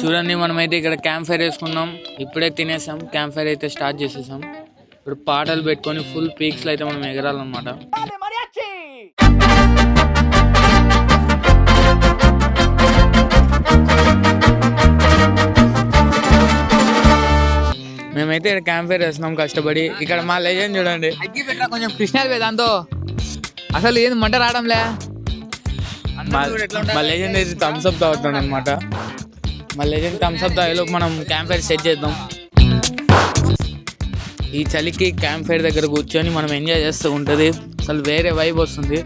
చూడండి మనమైతే ఇక్కడ క్యాంప్ ఫైర్ వేసుకున్నాం. ఇప్పుడే తినేసాం, క్యాంప్ ఫైర్ అయితే స్టార్ట్ చేసేసాం. ఇప్పుడు పాటలు పెట్టుకొని ఫుల్ పీక్స్లో అయితే మనం ఎగరాలన్నమాట. మేమైతే ఇక్కడ క్యాంప్ ఫైర్ వేస్తున్నాం కష్టపడి. ఇక్కడ మా లెజెండ్ చూడండి, అగ్గి పెట్టరా కొంచెం కృష్ణాలు దాంతో అసలు ఏంది మంట రావడంలే. మా లెజెండ్ అయితే థమ్స్ అప్ తాగుతాడు అనమాట. మా లెజెండ్ థమ్స్ అప్ తాగేలో మనం క్యాంప్ ఫైర్ సెట్ చేద్దాం. ఈ చలికి క్యాంప్ ఫైర్ దగ్గర కూర్చొని మనం ఎంజాయ్ చేస్తూ ఉంటుంది. అసలు వేరే వైబ్ వస్తుంది.